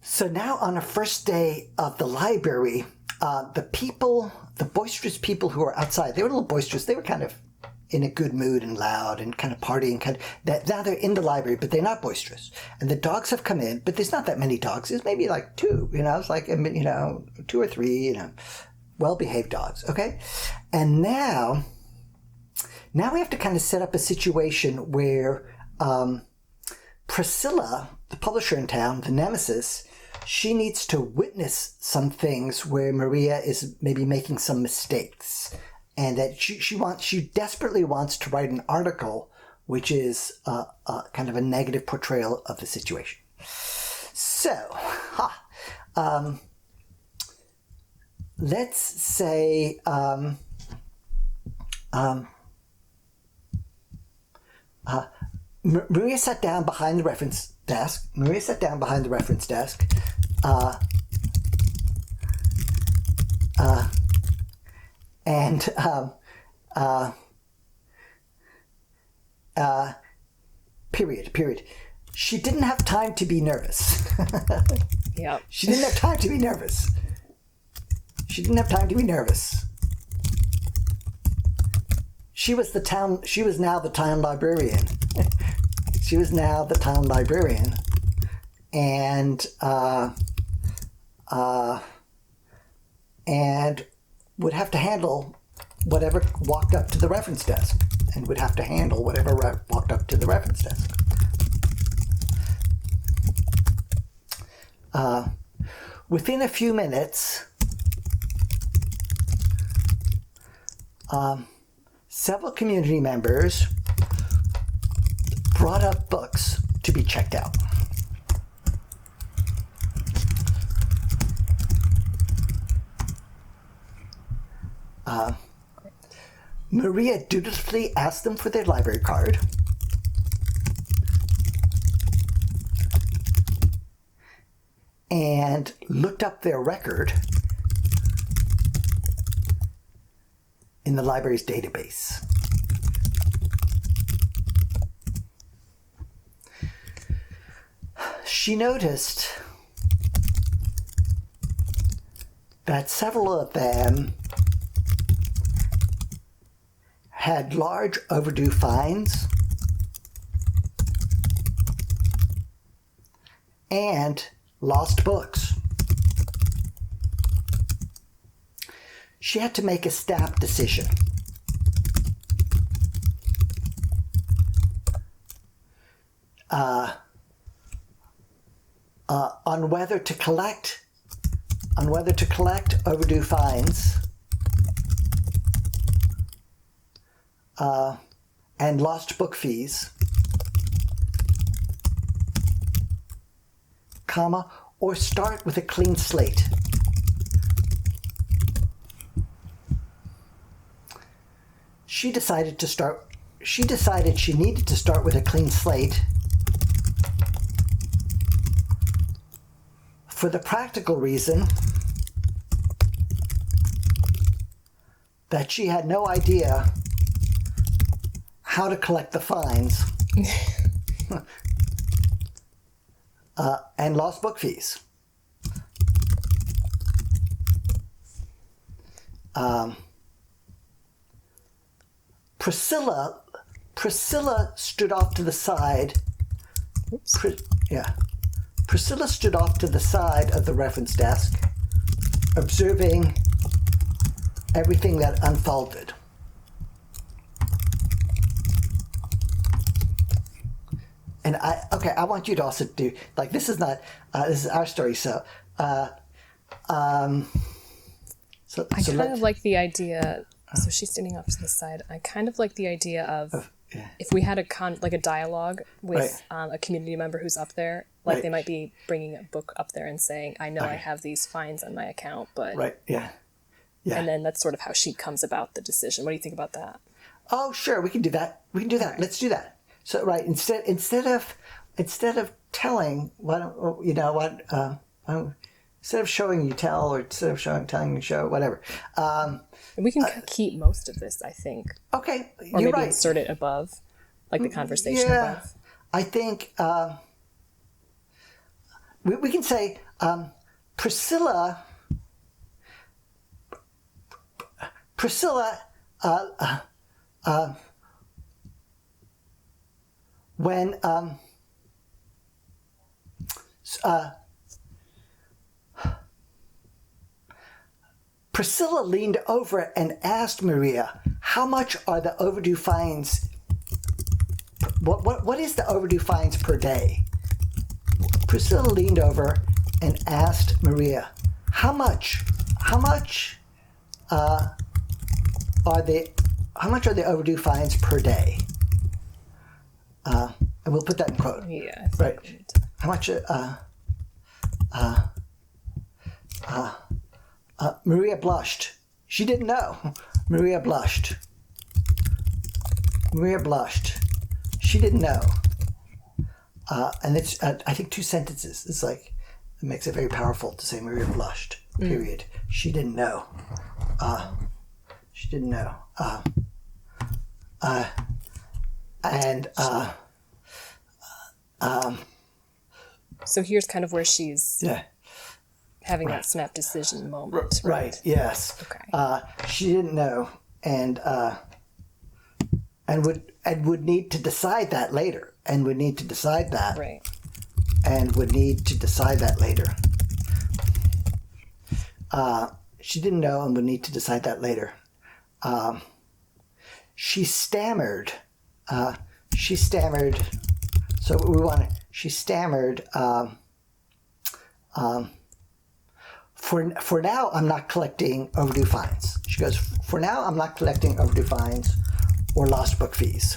So now on the first day of the library, the boisterous people who were outside, they were a little boisterous. They were kind of in a good mood and loud and kind of partying. Now they're in the library, but they're not boisterous. And the dogs have come in, but there's not that many dogs. There's maybe like two, it's like, two or three, well-behaved dogs, okay? And now we have to kind of set up a situation where Priscilla, the publisher in town, the nemesis, she needs to witness some things where Maria is maybe making some mistakes, and that she desperately wants to write an article which is kind of a negative portrayal of the situation. So, let's say Maria sat down behind the reference desk. Period. She didn't have time to be nervous. Yep. She didn't have time to be nervous. She was now the town librarian. And would have to handle whatever walked up to the reference desk. Within a few minutes, several community members brought up books to be checked out. Maria dutifully asked them for their library card. And looked up their record in the library's database. She noticed that several of them had large overdue fines and lost books. She had to make a snap decision. On whether to collect overdue fines and lost book fees, or start with a clean slate. She decided she needed to start with a clean slate for the practical reason that she had no idea how to collect the fines and lost book fees. Priscilla stood off to the side. Priscilla stood off to the side of the reference desk, observing everything that unfolded. And I want you to also do, like, this is our story, so. I kind of like the idea, so she's standing off to the side. I kind of like the idea of if we had a dialogue with a community member who's up there, like they might be bringing a book up there and saying, I know I have these fines on my account, but... Right, yeah. And then that's sort of how she comes about the decision. What do you think about that? Oh, sure, we can do that. Right. Let's do that. So, right, instead of telling, instead of showing you tell, or instead of telling you show, whatever. We can keep most of this, I think. Okay, or maybe insert it above, like the conversation above. I think we can say Priscilla when Priscilla leaned over and asked Maria, how much are the overdue fines? What is the overdue fines per day? Priscilla leaned over and asked Maria, how much are the overdue fines per day? And we'll put that in quote. Yeah. Right. How much? Maria blushed. She didn't know. Maria blushed. She didn't know. And it's, I think, 2 sentences. It's like, it makes it very powerful to say Maria blushed, period. She didn't know. She didn't know. So here's kind of where she's Yeah. having that snap decision moment. Right, yes. Okay. She didn't know, and would need to decide that later, and would need to decide that. Right. And would need to decide that later. She didn't know and would need to decide that later. She stammered. So we want to. She stammered. For now, I'm not collecting overdue fines. She goes, for now, I'm not collecting overdue fines or lost book fees.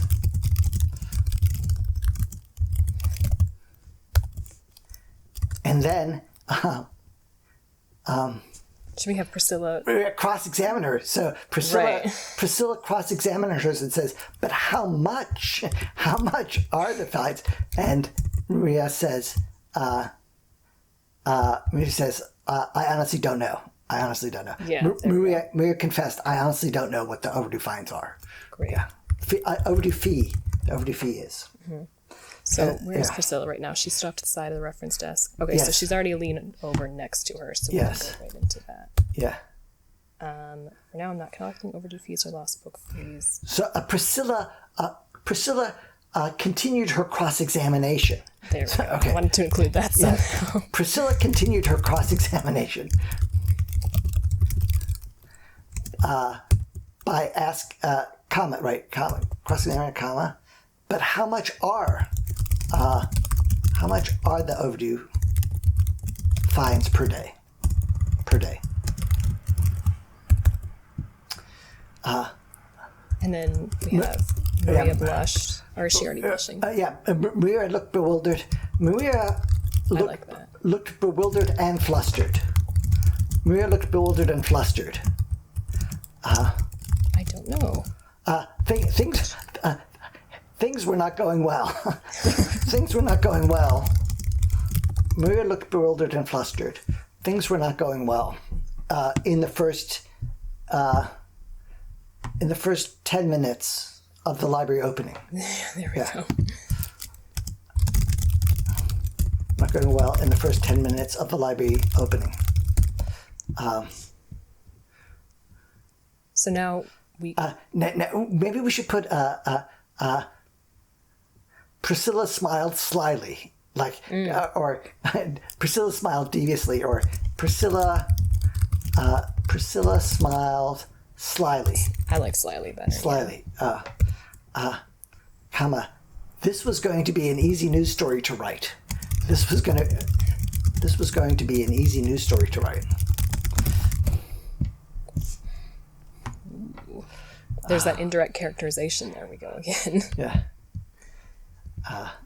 And then, should we have Priscilla cross-examine her? So Priscilla cross-examines her and says, but how much are the fines? And Maria says, I honestly don't know. Yeah, Maria confessed, I honestly don't know what the overdue fines are. Great. Yeah. Overdue fee. The overdue fee is. Mm-hmm. So where's Priscilla right now? She stopped at the side of the reference desk. Okay, Yes. so she's already leaned over next to her, so we'll Yes. go right into that. Yeah. For now, I'm not collecting overdue fees or lost book fees. So Priscilla continued her cross-examination. There we go. Okay. I wanted to include that somehow. Priscilla continued her cross-examination by cross-examine, comma, but how much are the overdue fines per day? And then we have Maria blushed. Or is she already blushing? Maria looked bewildered. Maria I like that. looked bewildered and flustered. I don't know. Things were not going well. Things were not going well. Maria looked bewildered and flustered. Things were not going well. In the first 10 minutes of the library opening. There we go. Not going well in the first 10 minutes of the library opening. So now we... maybe we should put Priscilla smiled slyly, or Priscilla smiled deviously, or Priscilla smiled slyly. I like slyly better. Slyly. This was going to be an easy news story to write. This was going to be an easy news story to write. There's that indirect characterization. There we go again. Yeah.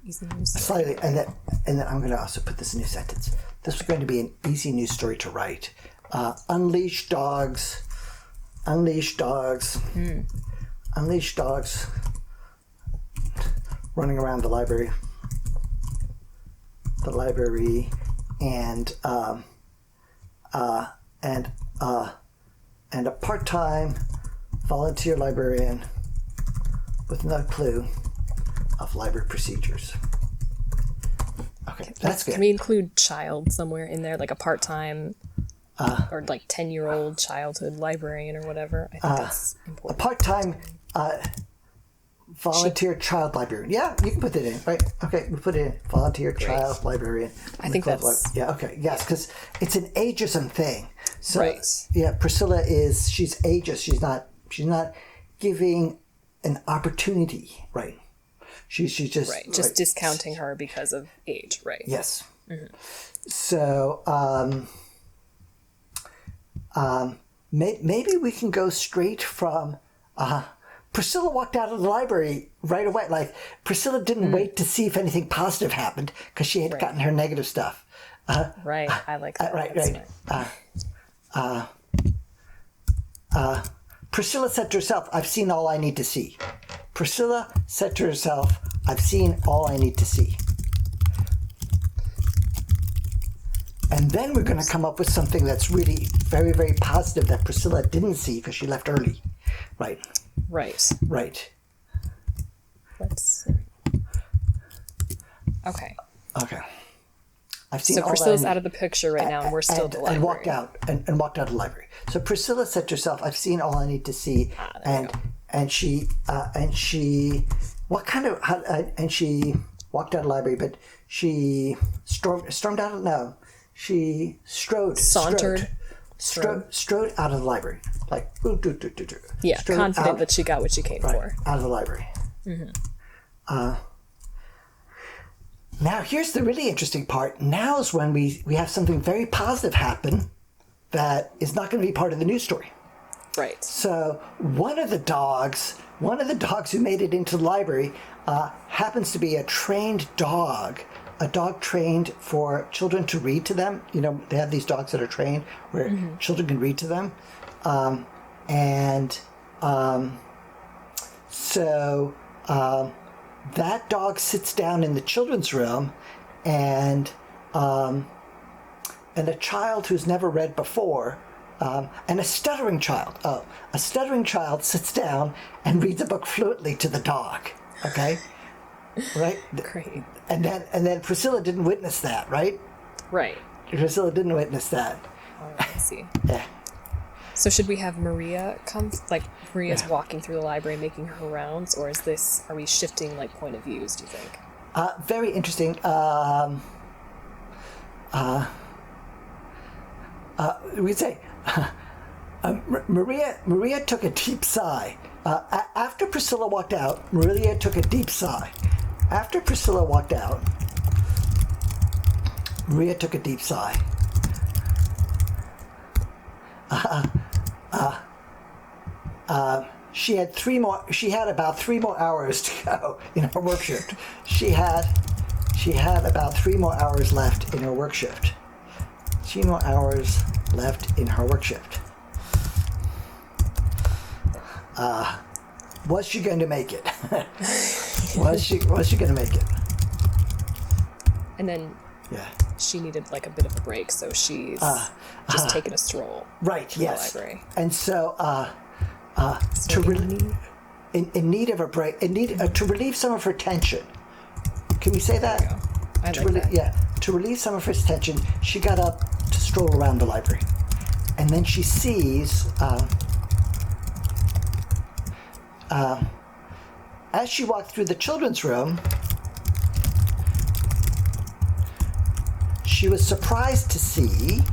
Easy news story. Slightly, and then I'm going to also put this new sentence. This was going to be an easy news story to write. Unleash dogs running around the library, and a part-time volunteer librarian with no clue of library procedures. Okay, that's good. Can we include child somewhere in there, like a part-time or like 10-year-old childhood librarian or whatever? I think that's important. A part-time volunteer child librarian. Yeah, you can put that in, right? Okay, we put it in. Volunteer child librarian. I think that's... Yeah, okay, yes, because it's an ageism thing. So, right. Yeah, Priscilla she's ageist. She's not giving an opportunity, right? She's just... Right, just discounting her because of age, right? Yes. Mm-hmm. So, maybe we can go straight from... Priscilla walked out of the library right away. Like, Priscilla didn't wait to see if anything positive happened because she had gotten her negative stuff. Right, I like that. Priscilla said to herself, I've seen all I need to see. Priscilla said to herself, I've seen all I need to see. And then we're going to come up with something that's really very, very positive that Priscilla didn't see because she left early. Right. Right. Right. Let's see. Okay. Okay. I've seen so all Priscilla's that out of the picture right now, and we're still at the library. And walked out and walked out of the library. So Priscilla said to herself, "I've seen all I need to see," and she what kind of and she walked out of the library, but she stormed out of she strode out of the library, like yeah, confident that she got what she came for out of the library. Mm-hmm. Now here's the really interesting part. Now is when we have something very positive happen that is not going to be part of the news story. Right. So one of the dogs who made it into the library happens to be a trained dog. A dog trained for children to read to them. You know, they have these dogs that are trained where children can read to them. That dog sits down in the children's room, and a child who's never read before, and a stuttering child sits down and reads a book fluently to the dog. Okay. Right? Great. And then Priscilla didn't witness that, right? Right. Priscilla didn't witness that. Oh, I see. Yeah. So should we have Maria come, like Maria's walking through the library making her rounds, or are we shifting like point of views, do you think? Very interesting. We'd say Maria took a deep sigh. After Priscilla walked out, Maria took a deep sigh. After Priscilla walked out, Maria took a deep sigh. She had about 3 more hours to go in her work shift. She had about 3 more hours left in her work shift. 3 more hours left in her work shift. Was she going to make it? was she going to make it? And then she needed like a bit of a break, so she's just taking a stroll. Right. Yes. The library. And so, in need of a break, to relieve some of her tension. Can we say that? I like that. Yeah. To relieve some of her tension, she got up to stroll around the library, and then she sees. As she walked through the children's room, she was surprised to see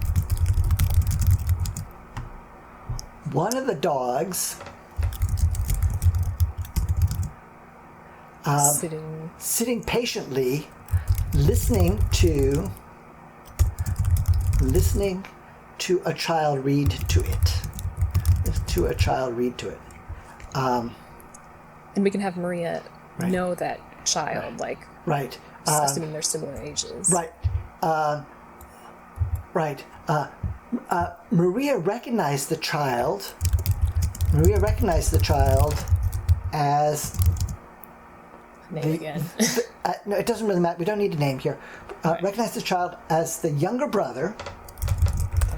one of the dogs sitting patiently, listening to a child read to it. And we can have Maria know that child, right. Assuming they're similar ages. Right. Maria recognized the child. As name again. No, it doesn't really matter. We don't need a name here. Recognized the child as the younger brother.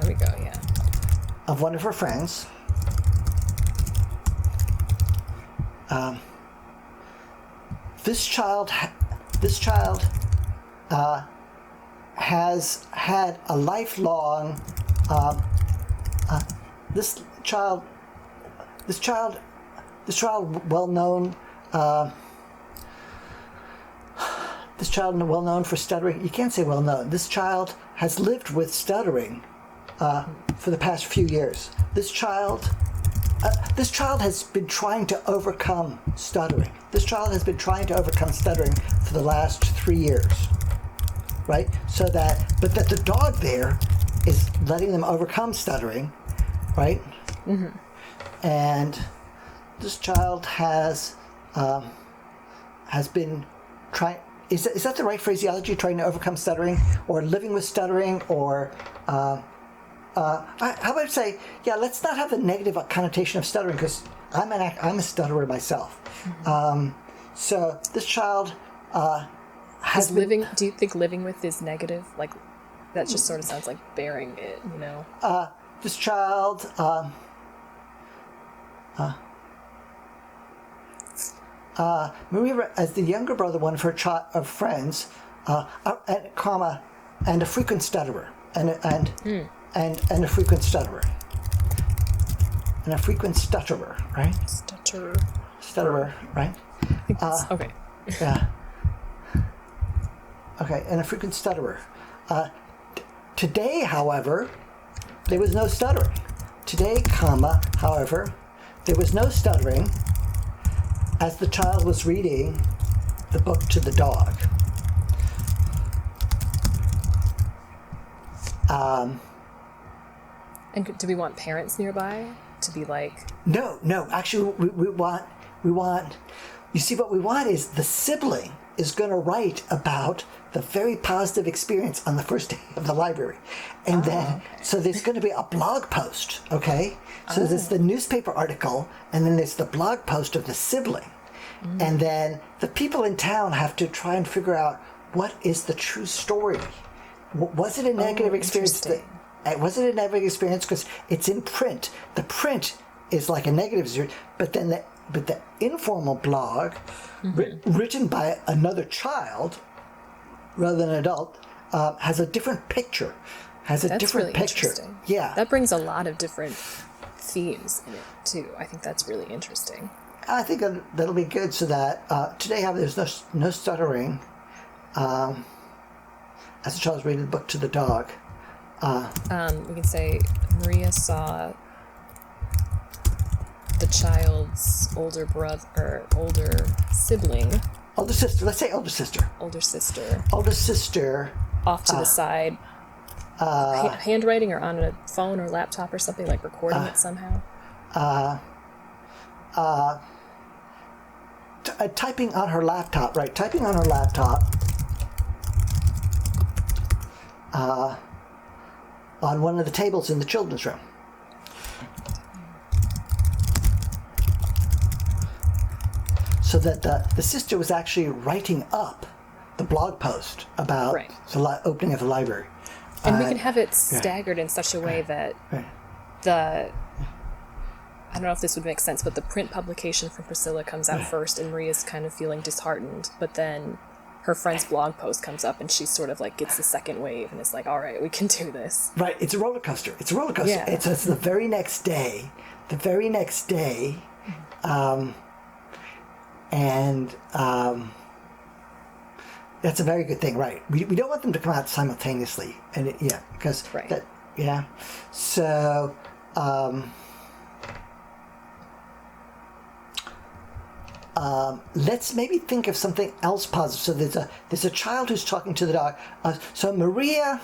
There we go. Yeah. Of one of her friends. This child has had a lifelong. This child, well known. This child well known for stuttering. You can't say well known. This child has lived with stuttering for the past few years. This child has been trying to overcome stuttering. This child has been trying to overcome stuttering for the last 3 years, right? But that the dog there is letting them overcome stuttering, right? Mm-hmm. And this child has been trying. Is that the right phraseology? Trying to overcome stuttering, or living with stuttering, or how about I say, let's not have the negative connotation of stuttering, because I'm a stutterer myself. Mm-hmm. So this child has living. Do you think living with is negative? Like, that just sort of sounds like bearing it, you know. This child. Maria, as the younger brother, one of her friends, and a frequent stutterer, and a frequent stutterer, right? Stutterer, right? Okay. Yeah. Okay, and a frequent stutterer. Today, however, there was no stuttering. However, there was no stuttering, as the child was reading the book to the dog. And do we want parents nearby to be like? No. Actually, we want. You see, what we want is the sibling is going to write about the very positive experience on the first day of the library, and so there's going to be a blog post. Okay, so there's the newspaper article, and then there's the blog post of the sibling, and then the people in town have to try and figure out what is the true story. Was it a negative experience? Was it a negative experience because it's in print? The print is like a negative experience, but the informal blog, written by another child rather than an adult, has a different picture. That's different really picture. Interesting. Yeah, that brings a lot of different themes in it too. I think that's really interesting. I think that'll be good. So that today, there's no stuttering. As the child's reading the book to the dog. We can say Maria saw the child's older sibling. Older sister. Let's say older sister. Older sister. Off to the side. Handwriting or on a phone or laptop or something, like recording it somehow. Typing on her laptop, right? Typing on her laptop. On one of the tables in the children's room. So that the sister was actually writing up the blog post about the opening of the library. And we can have it staggered in such a way that I don't know if this would make sense, but the print publication from Priscilla comes out first, and Maria's kind of feeling disheartened, but then her friend's blog post comes up, and she sort of like gets the second wave, and it's like, all right, we can do this. Right, it's a roller coaster. Yeah. It's the very next day. That's a very good thing, right? We don't want them to come out simultaneously, and because So. Let's maybe think of something else positive. So there's a child who's talking to the dog. So Maria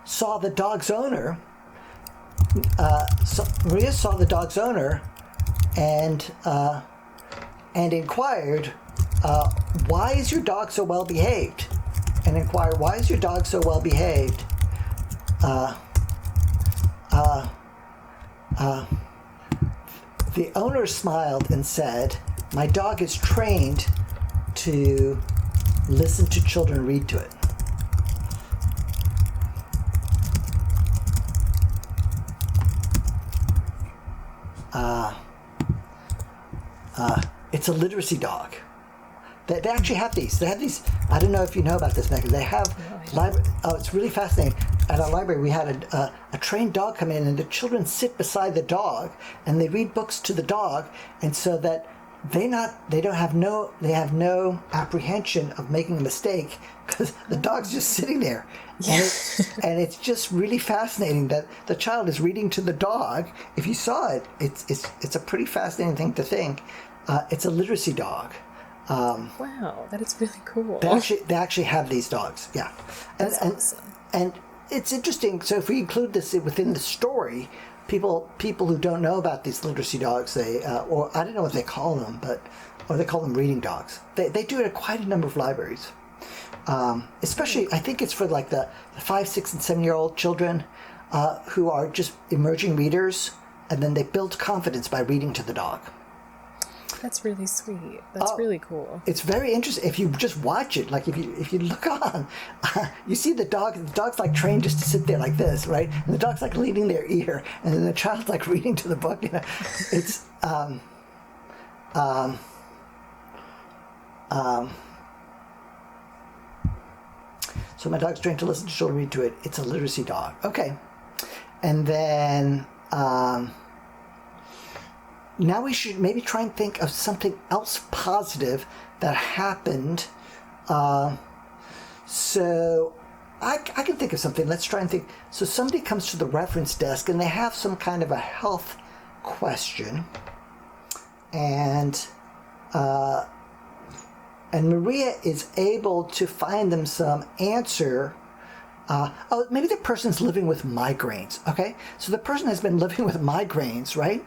saw the dog's owner. Maria saw the dog's owner, and inquired, "Why is your dog so well behaved?" The owner smiled and said, "My dog is trained to listen to children read to it." It's a literacy dog. They actually have these. They have these. I don't know if you know about this, Megan. They have it's really fascinating. At our library, we had a trained dog come in, and the children sit beside the dog, and they read books to the dog, and so that they have no apprehension of making a mistake because the dog's just sitting there. And it's just really fascinating that the child is reading to the dog. If you saw it, it's a pretty fascinating thing to think. It's a literacy dog. Wow, that is really cool. They actually have these dogs, yeah. That's awesome. And it's interesting. So if we include this within the story, people who don't know about these literacy dogs, or I don't know what they call them, or they call them reading dogs. They do it at quite a number of libraries. Especially, I think it's for like the 5, 6, and 7-year-old children who are just emerging readers, and then they build confidence by reading to the dog. That's really sweet. That's really cool. It's very interesting. If you just watch it, like if you look on, you see the dog. The dog's like trained just to sit there like this, right? And the dog's like leaning their ear, and then the child's like reading to the book. You know, it's So my dog's trained to listen to children read to it. It's a literacy dog. Okay, and then. Now we should maybe try and think of something else positive that happened. So I can think of something. Let's try and think. So somebody comes to the reference desk and they have some kind of a health question. And Maria is able to find them some answer. Maybe the person's living with migraines, okay? So the person has been living with migraines, right?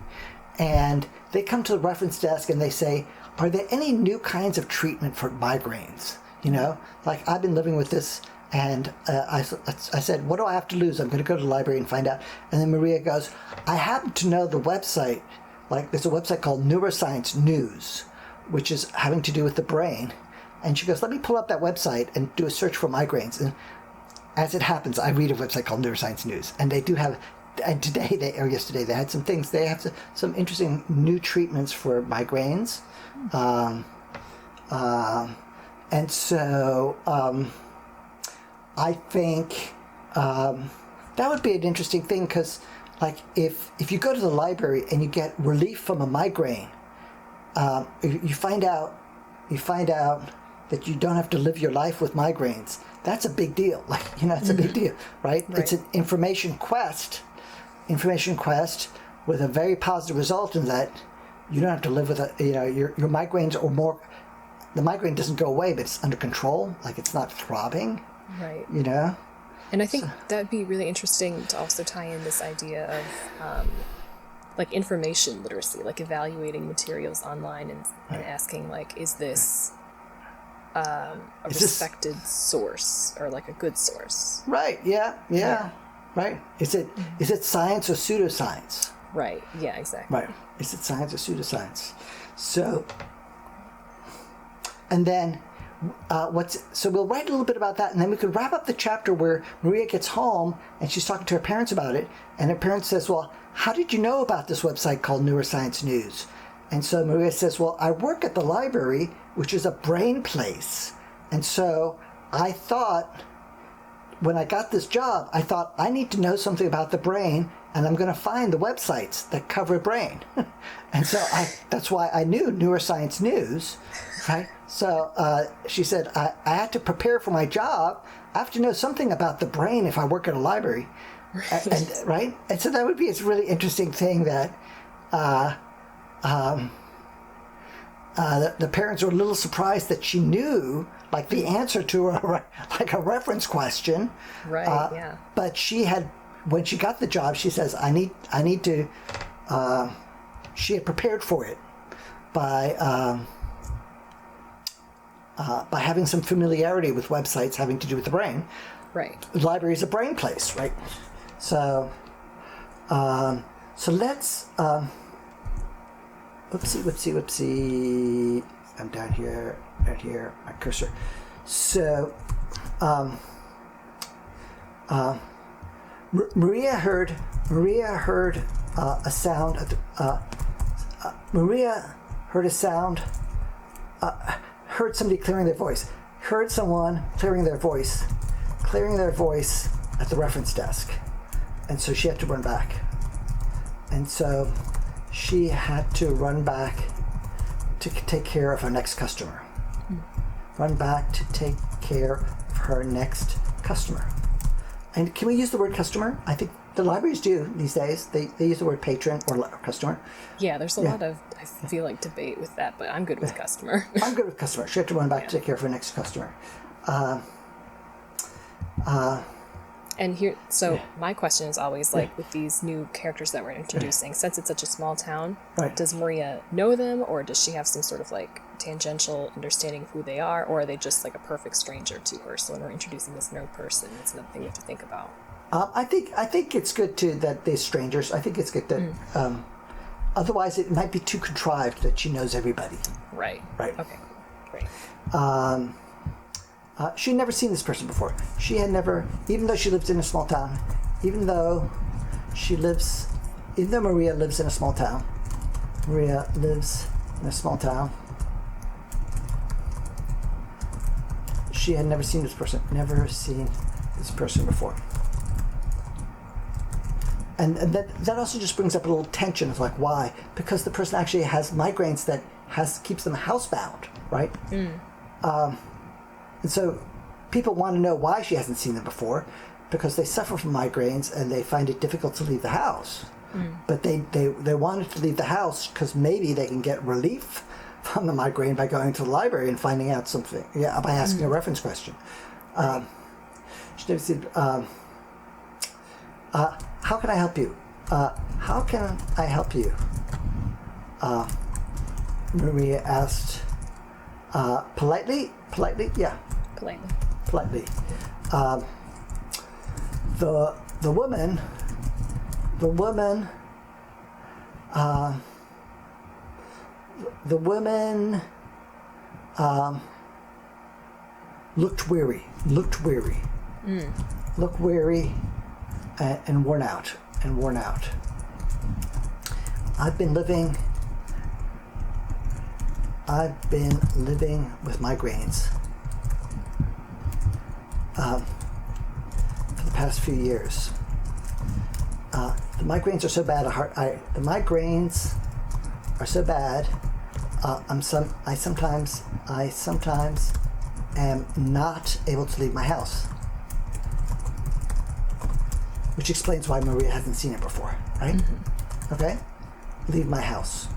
And they come to the reference desk and they say, are there any new kinds of treatment for migraines? You know, like I've been living with this, and I said, what do I have to lose? I'm going to go to the library and find out. And then Maria goes, I happen to know the website. Like there's a website called Neuroscience News, which is having to do with the brain. And she goes, let me pull up that website and do a search for migraines. And as it happens, I read a website called Neuroscience News, and they do have. And yesterday, they had some things. They have some interesting new treatments for migraines. And so I think that would be an interesting thing because, like, if you go to the library and you get relief from a migraine, you find out that you don't have to live your life with migraines. That's a big deal. Like, you know, it's a big deal, right? It's an information quest with a very positive result in that you don't have to live with your migraines or more. The migraine doesn't go away, but it's under control. Like it's not throbbing. Right. You know? And I think that'd be really interesting to also tie in this idea of like information literacy, like evaluating materials online and asking like, is this a respected source or like a good source? Right. Yeah. Right. Is it science or pseudoscience? Right. Yeah, exactly. Right. Is it science or pseudoscience? So, and then so we'll write a little bit about that, and then we could wrap up the chapter where Maria gets home and she's talking to her parents about it, and her parents says, well, how did you know about this website called Neuroscience News? And so Maria says, well, I work at the library, which is a brain place. And so I thought, when I got this job, I thought I need to know something about the brain, and I'm going to find the websites that cover brain. And so that's why I knew Neuroscience News, right? So she said, I had to prepare for my job. I have to know something about the brain if I work at a library. Right? And so that would be a really interesting thing that the parents were a little surprised that she knew like the answer to a reference question. Right, yeah. But she had, when she got the job, she says, I need to, she had prepared for it by having some familiarity with websites having to do with the brain. Right. The library is a brain place, right? So let's, whoopsie. I'm down here, my cursor. So, Maria heard a sound. heard somebody clearing their voice. Heard someone clearing their voice at the reference desk. And so she had to run back. And so she had to run back to take care of her next customer. Run back to take care of her next customer. And can we use the word customer? I think the libraries do these days. They use the word patron or customer. Yeah, there's a lot of, I feel like, debate with that, but I'm good with customer. I'm good with customer. She had to run back to take care of her next customer. And here, so my question is always like with these new characters that we're introducing, since it's such a small town, does Maria know them, or does she have some sort of like tangential understanding of who they are, or are they just like a perfect stranger to her? So when we're introducing this new person, it's another thing we have to think about. I think it's good too that they're strangers. I think it's good that otherwise it might be too contrived that she knows everybody. Right. Okay. Great. She'd never seen this person before. She had never, even though she lived in a small town, even though Maria lives in a small town, she had never seen this person before. And that also just brings up a little tension of like, why? Because the person actually has migraines that keeps them housebound, right? And so people want to know why she hasn't seen them before, because they suffer from migraines and they find it difficult to leave the house. But they wanted to leave the house because maybe they can get relief from the migraine by going to the library and finding out something. Yeah, by asking a reference question. She never said, how can I help you? How can I help you? Maria asked politely. Yeah. Politely. The woman looked weary and worn out. I've been living with migraines for the past few years. The migraines are so bad. I sometimes am not able to leave my house, which explains why Maria hasn't seen it before, right? Okay, leave my house.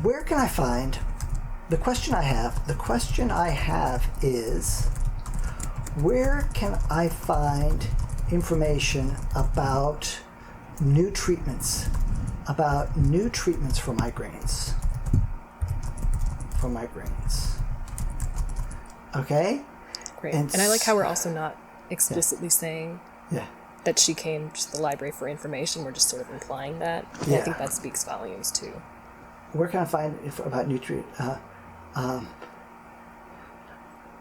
Where can I find? The question I have is, where can I find information about new treatments for migraines? Okay? Great. And I like how we're also not explicitly saying that she came to the library for information. We're just sort of implying that. And I think that speaks volumes too. Where can I find about new treatment?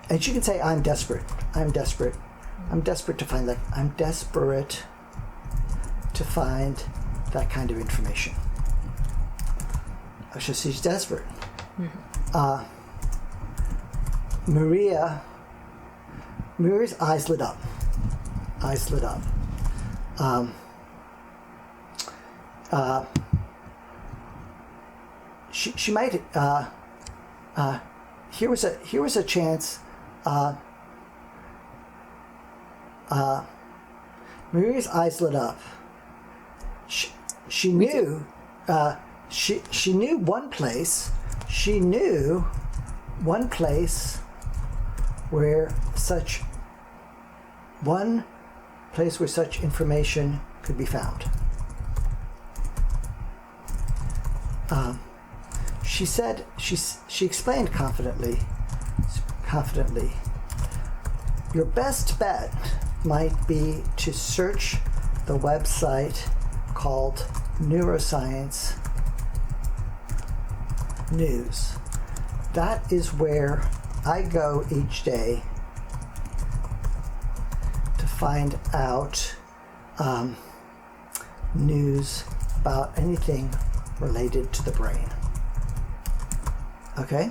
And she can say, I'm desperate to find that. I'm desperate to find that kind of information. So she's desperate. Maria's eyes lit up. She might. Here was a chance. Maria's eyes lit up. She knew. She knew one place. She knew one place where such information could be found. She said, she explained confidently, your best bet might be to search the website called Neuroscience News. That is where I go each day to find out news about anything related to the brain. Okay.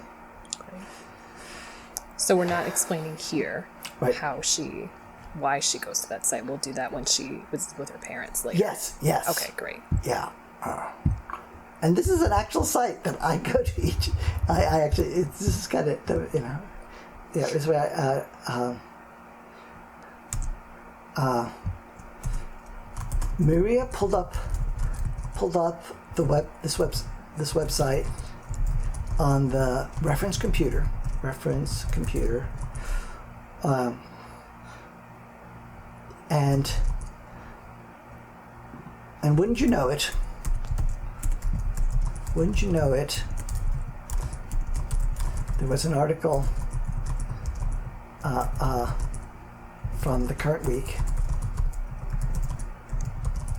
So we're not explaining here Right. why she goes to that site. We'll do that when she was with her parents later. Yes. Okay, great. Yeah. And this is an actual site that I go to each. I actually, this is kind of, yeah, it's where Maria pulled up this website on the reference computer, and wouldn't you know it, there was an article from the current week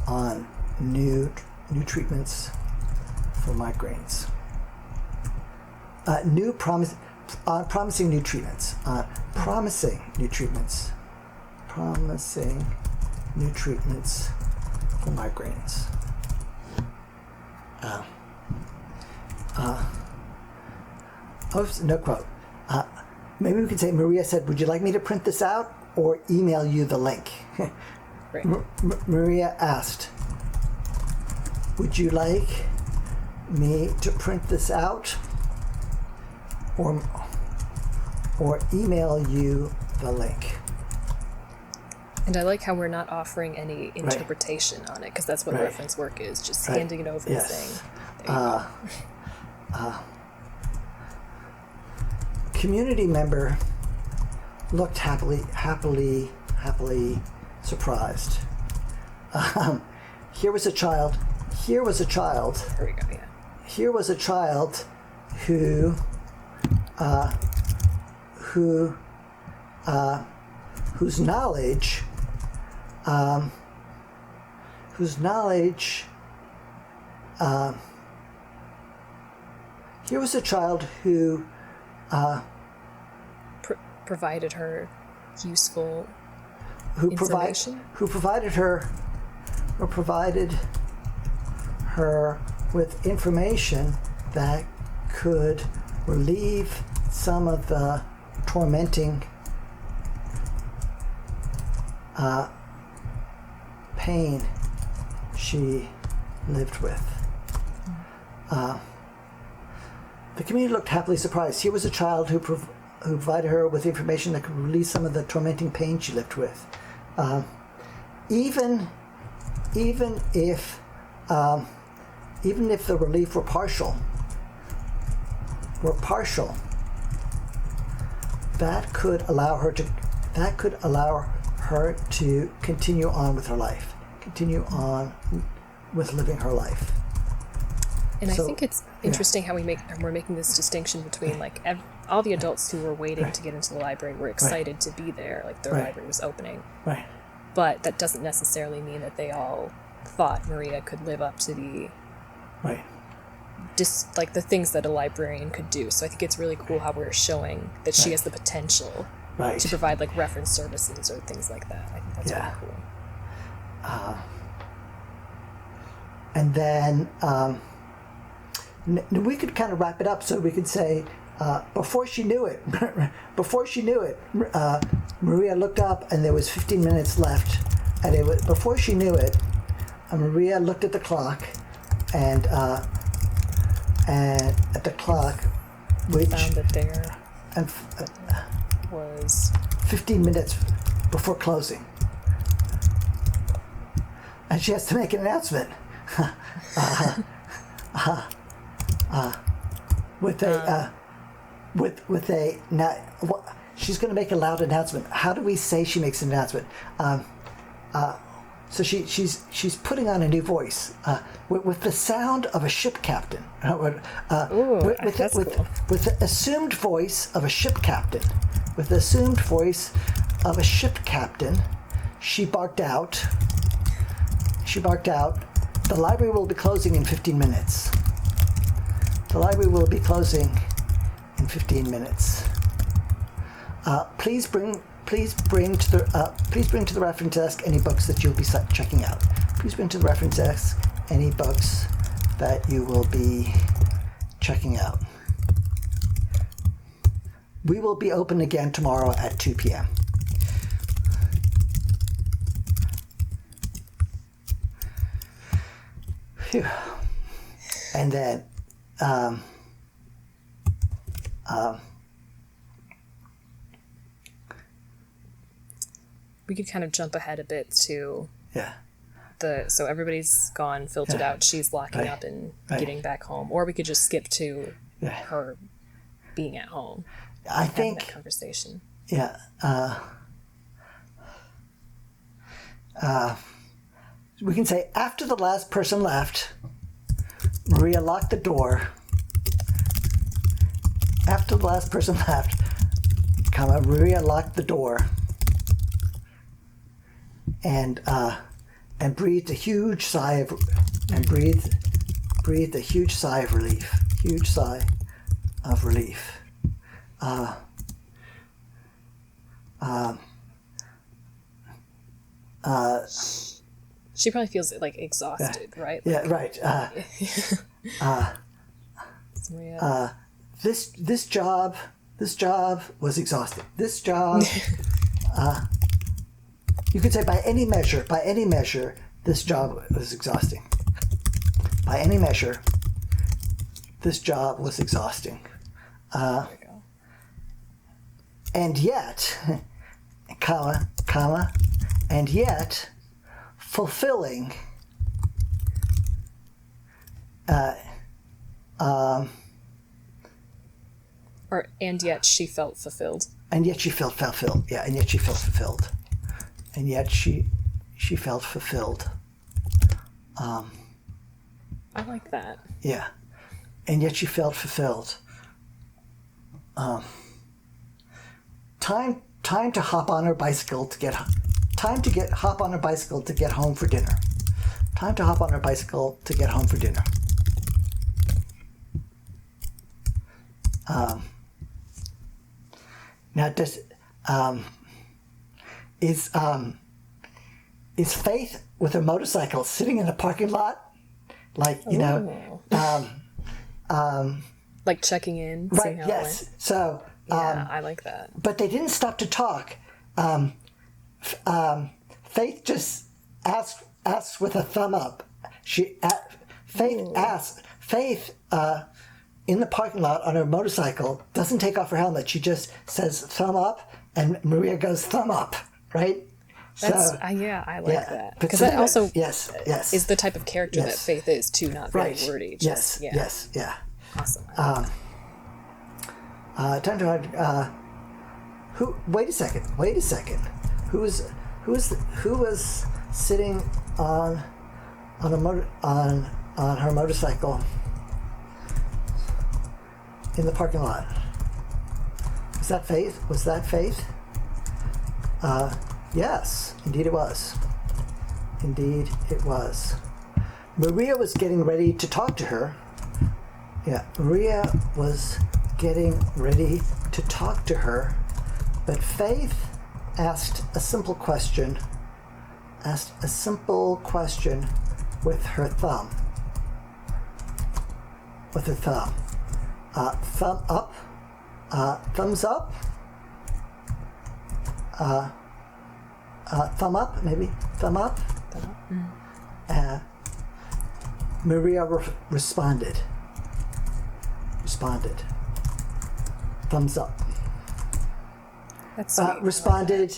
on new treatments for migraines. Promising new treatments for migraines. No quote. Maybe we could say, Maria said, would you like me to print this out or email you the link? Right. Maria asked, would you like me to print this out or email you the link? And I like how we're not offering any interpretation on it, because that's what reference work is, just handing it over and saying, there you go. Community member looked happily surprised. Here was a child. There we go, yeah. Here was a child whose knowledge here was a child who provided her useful information. Who provided her with information that could relieve some of the tormenting pain she lived with. The community looked happily surprised. Here was a child who provided her with information that could release some of the tormenting pain she lived with. Even if the relief were partial, that could allow her to continue on with her life, continue on with living her life. And I think it's interesting how we're making this distinction between all the adults who were waiting to get into the library were excited to be there, like the library was opening. Right. But that doesn't necessarily mean that they all thought Maria could live up to the the things that a librarian could do. So I think it's really cool how we're showing that she has the potential to provide reference services or things like that. I think that's really cool. And then we could kind of wrap it up, so we could say, before she knew it, Maria looked up and there was 15 minutes left. And before she knew it, Maria looked at the clock and at the clock, which found that there was 15 minutes before closing. And she has to make an announcement. She's going to make a loud announcement. How do we say she makes an announcement? So she's putting on a new voice with the sound of a ship captain. Ooh, with the assumed voice of a ship captain. With the assumed voice of a ship captain, she barked out. The library will be closing in 15 minutes. Please bring to the reference desk any books that you'll be checking out. Please bring to the reference desk any books that you will be checking out. We will be open again tomorrow at 2 p.m. Phew. And then, we could kind of jump ahead a bit to yeah. So everybody's gone, filtered Yeah. out, she's locking Right. up and Right. getting back home. Or we could just skip to Yeah. her being at home, I having think, that conversation. yeah, we can say after the last person left, Maria locked the door. After the last person left, Maria locked the door and breathed a huge sigh of breathed a huge sigh of relief. Huge sigh of relief. She probably feels like exhausted, right? Yeah, right. Maria. This job was exhausting. This job, you could say by any measure, this job was exhausting. By any measure, this job was exhausting. There we go. And yet, and yet, fulfilling. And yet she felt fulfilled. And yet she felt fulfilled. Yeah, and yet she felt fulfilled. And yet she felt fulfilled. I like that. Yeah. And yet she felt fulfilled. Time to hop on her bicycle to get hop on her bicycle to get home for dinner. Time to hop on her bicycle to get home for dinner. Now, is Faith with her motorcycle sitting in the parking lot, like like checking in, right? seeing how Yes. it went. So, Yeah, I like that. but they didn't stop to talk. Faith just asks with a thumb up. Faith in the parking lot on her motorcycle doesn't take off her helmet. She just says thumb up, and Maria goes thumb up. Right. That's So, yeah, I like that but because that also yes is the type of character that Yes. Faith is too. Not very right. wordy. Yes. Just, yeah. Yes. Yeah. Awesome. Time to wait a second. Who was sitting on her motorcycle in the parking lot? Was that Faith? Yes, indeed it was. Indeed it was. Maria was getting ready to talk to her. Yeah, Maria was getting ready to talk to her, but Faith asked a simple question with her thumb. Thumb up, thumbs up, thumb up, maybe, thumb up. Maria responded. Thumbs up. That's sweet. Responded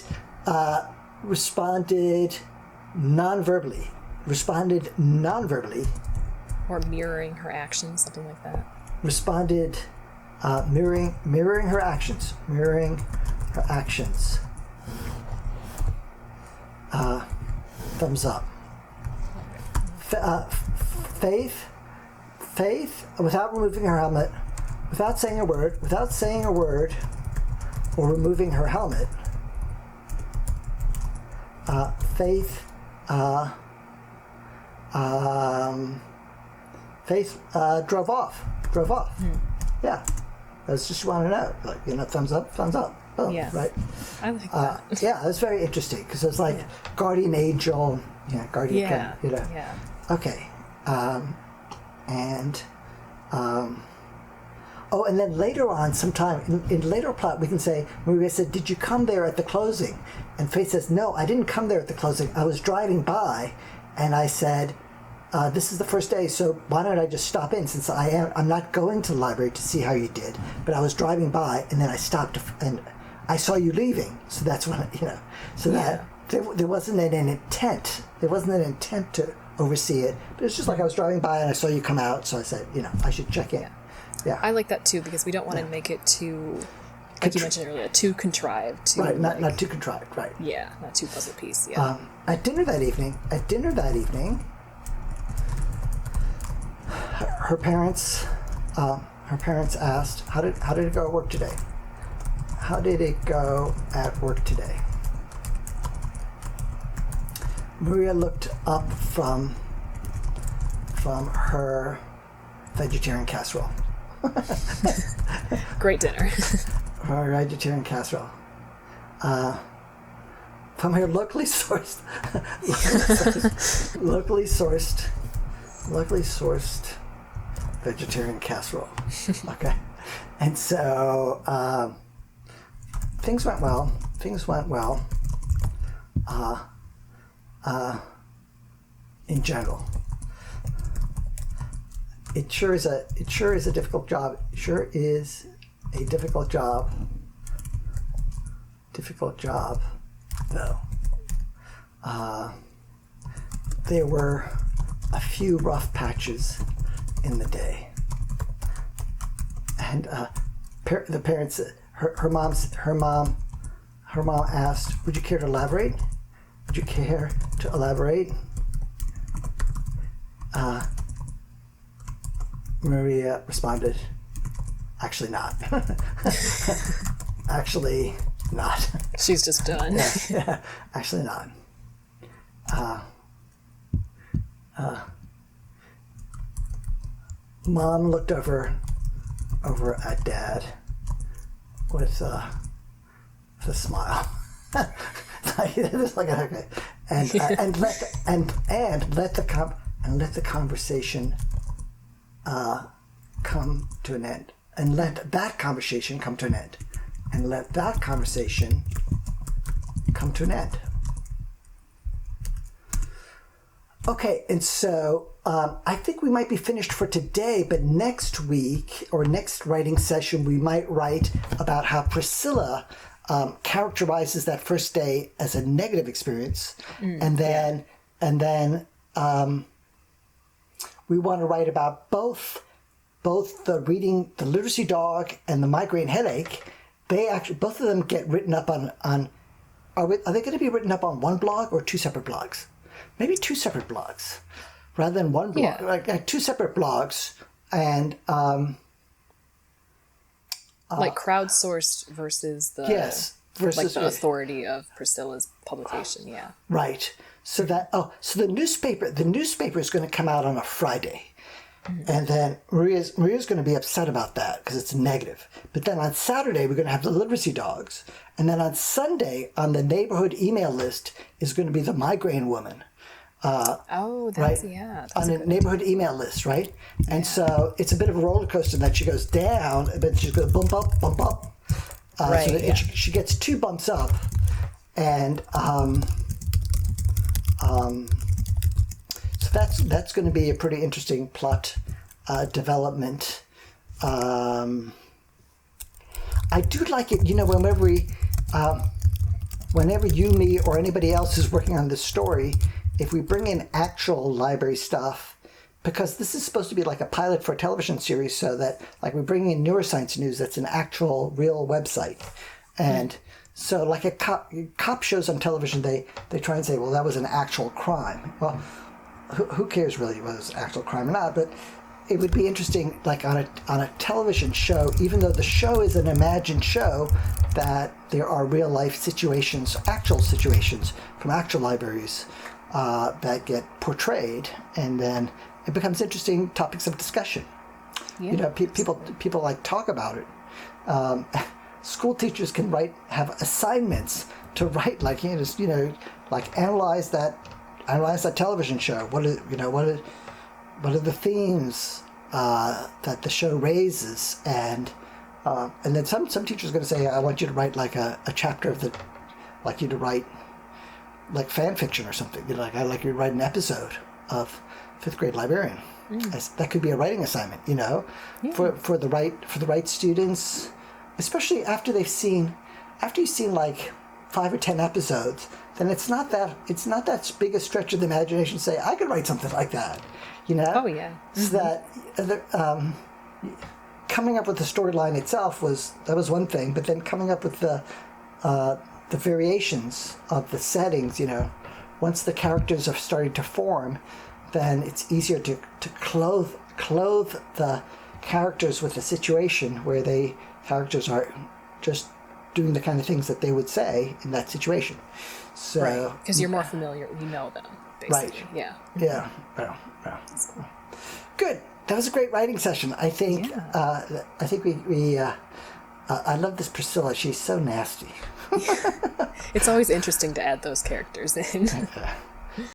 non-verbally. Or mirroring her actions, something like that. Responded mirroring her actions. Thumbs up. Faith, without removing her helmet, without saying a word, or removing her helmet, Faith drove off. Yeah, that's just want to know, thumbs up. Oh, Yeah. right. I like that. Yeah, it was very interesting because it's like guardian angel, guardian. Yeah. Okay, Oh, and then later on, sometime in later plot, we can say, Maria said, did you come there at the closing? And Faith says, no, I didn't come there at the closing. I was driving by, and I said, this is the first day, so why don't I just stop in, since I'm not going to the library to see how you did, but I was driving by, and then I stopped, and I saw you leaving. So that's when, so that there wasn't an intent. There wasn't an intent to oversee it, but it's just like I was driving by and I saw you come out, so I said, I should check in. Yeah. I like that too, because we don't want to make it too, like you mentioned earlier, too contrived. Right, not too contrived, right. Yeah, not too puzzle piece, yeah. At dinner that evening, her parents asked, how did it go at work today? How did it go at work today? Maria looked up from her vegetarian casserole. Great dinner. Her vegetarian casserole. From her locally sourced vegetarian casserole. Okay. And so things went well. In general, it sure is a difficult job. It sure is a difficult job. Though. There were a few rough patches in the day, and the parents, her mom asked, "Would you care to elaborate? Would you care to elaborate?" Maria responded, "Actually not." Actually not. She's just done. Yeah, actually not. Mom looked over at Dad with a smile. Just like, okay, and let the conversation come to an end, and let that conversation come to an end, and let that conversation come to an end. Okay, and so I think we might be finished for today, but next week or next writing session, we might write about how Priscilla characterizes that first day as a negative experience, and then we want to write about both the literacy dog and the migraine headache. They actually, both of them get written up on are they going to be written up on one blog or two separate blogs? Maybe two separate blogs rather than one blog, like two separate blogs, and like crowdsourced versus the like the authority of Priscilla's publication. Yeah, right. So that so the newspaper is going to come out on a Friday, and then Maria's going to be upset about that because it's negative. But then on Saturday we're going to have the literacy dogs, and then on Sunday on the neighborhood email list is going to be the migraine woman. That's on a neighborhood email list, right? And so it's a bit of a roller coaster that she goes down, but she's going to bump up. So that she gets two bumps up, and so that's going to be a pretty interesting plot development. I do like it, whenever you, me, or anybody else is working on this story, if we bring in actual library stuff, because this is supposed to be like a pilot for a television series, so that like we bring in neuroscience news that's an actual real website. And so like a cop shows on television, they try and say, well, that was an actual crime. Well, who cares really whether it's an actual crime or not, but it would be interesting, like on a television show, even though the show is an imagined show, that there are real life situations, actual situations from actual libraries that get portrayed, and then it becomes interesting topics of discussion. Yeah. People like talk about it. School teachers can have assignments to write, like analyze that television show. What are the themes that the show raises, and then some teachers are going to say, I want you to write like a chapter of like you to write like fan fiction or something. Like I'd like you to write an episode of fifth grade Librarian. That could be a writing assignment, for the right students, especially after you've seen like 5 or 10 episodes. Then it's not that big a stretch of the imagination to say I could write something like that, Oh yeah. So that coming up with the storyline itself was one thing, but then coming up with the variations of the settings, once the characters are starting to form, then it's easier to clothe the characters with the situation where characters are just doing the kind of things that they would say in that situation. So, right, because you're more familiar, you know them, basically. Right. Yeah. Yeah. Well. That's cool. Good. That was a great writing session. I think. Yeah. I think we. I love this Priscilla. She's so nasty. It's always interesting to add those characters in.